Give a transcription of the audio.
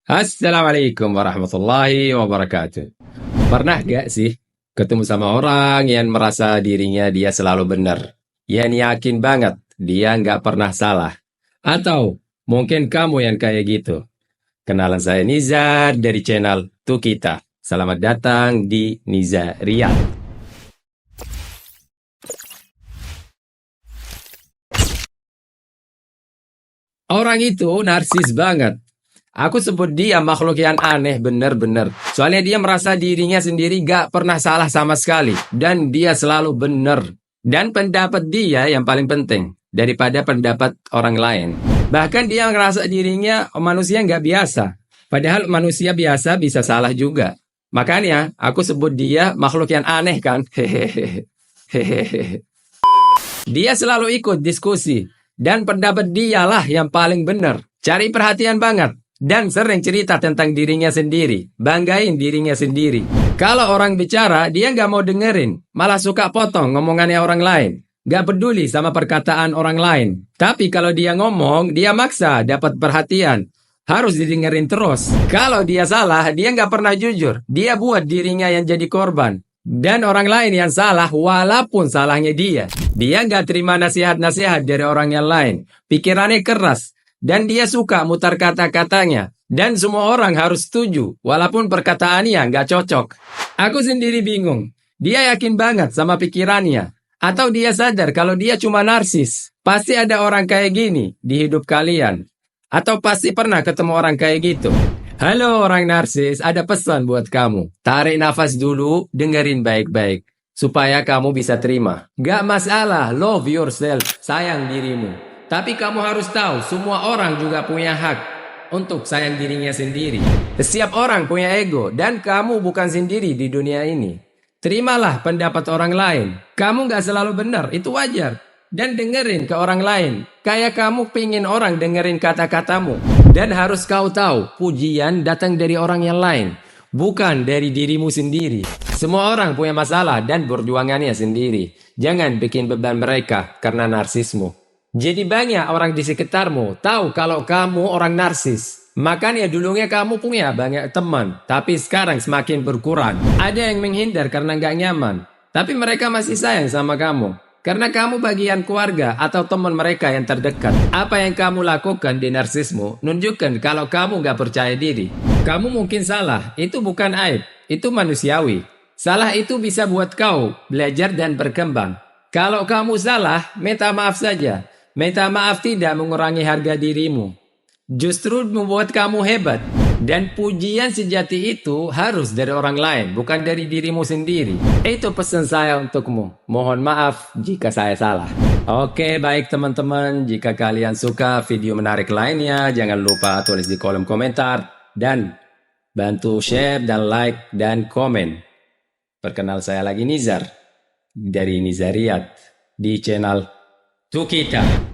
Assalamualaikum warahmatullahi wabarakatuh. Pernah gak sih ketemu sama orang yang merasa dirinya dia selalu benar? Yang yakin banget dia nggak pernah salah? Atau mungkin kamu yang kayak gitu? Kenalan saya Nizar dari channel Tukita. Selamat datang di Nizariat. Orang itu narsis banget. Aku sebut dia makhluk yang aneh bener-bener. Soalnya dia merasa dirinya sendiri gak pernah salah sama sekali. Dan dia selalu bener. Dan pendapat dia yang paling penting daripada pendapat orang lain. Bahkan dia ngerasa dirinya manusia gak biasa. Padahal manusia biasa bisa salah juga. Makanya aku sebut dia makhluk yang aneh kan. Hehehe. Dia selalu ikut diskusi. Dan pendapat dialah yang paling benar. Cari perhatian banget. Dan sering cerita tentang dirinya sendiri. Banggain dirinya sendiri. Kalau orang bicara, dia nggak mau dengerin. Malah suka potong ngomongannya orang lain. Nggak peduli sama perkataan orang lain. Tapi kalau dia ngomong, dia maksa dapat perhatian. Harus didengerin terus. Kalau dia salah, dia nggak pernah jujur. Dia buat dirinya yang jadi korban. Dan orang lain yang salah, walaupun salahnya dia. Dia nggak terima nasihat-nasihat dari orang yang lain. Pikirannya keras. Dan dia suka mutar kata-katanya. Dan semua orang harus setuju, walaupun perkataannya nggak cocok. Aku sendiri bingung. Dia yakin banget sama pikirannya. Atau dia sadar kalau dia cuma narsis. Pasti ada orang kayak gini di hidup kalian. Atau pasti pernah ketemu orang kayak gitu. Halo orang narsis, ada pesan buat kamu. Tarik nafas dulu, dengerin baik-baik. Supaya kamu bisa terima. Gak masalah, love yourself, sayang dirimu. Tapi kamu harus tahu, semua orang juga punya hak untuk sayang dirinya sendiri. Setiap orang punya ego, dan kamu bukan sendiri di dunia ini. Terimalah pendapat orang lain. Kamu gak selalu benar, itu wajar. Dan dengerin ke orang lain. Kayak kamu pingin orang dengerin kata-katamu. Dan harus kau tahu, pujian datang dari orang yang lain. Bukan dari dirimu sendiri. Semua orang punya masalah dan perjuangannya sendiri. Jangan bikin beban mereka karena narsismu. Jadi banyak orang di sekitarmu tahu kalau kamu orang narsis. Makanya dulunya kamu punya banyak teman. Tapi sekarang semakin berkurang. Ada yang menghindar karena gak nyaman. Tapi mereka masih sayang sama kamu. Karena kamu bagian keluarga atau teman mereka yang terdekat. Apa yang kamu lakukan di narsismu nunjukkan kalau kamu gak percaya diri. Kamu mungkin salah, itu bukan aib, itu manusiawi. Salah itu bisa buat kau belajar dan berkembang. Kalau kamu salah, minta maaf saja. Minta maaf tidak mengurangi harga dirimu. Justru membuat kamu hebat. Dan pujian sejati itu harus dari orang lain, bukan dari dirimu sendiri. Itu pesan saya untukmu. Mohon maaf jika saya salah. Oke, baik teman-teman. Jika kalian suka video menarik lainnya, jangan lupa tulis di kolom komentar. Dan bantu share dan like dan komen. Perkenal saya lagi Nizar. Dari Nizariat. Di channel Tukita.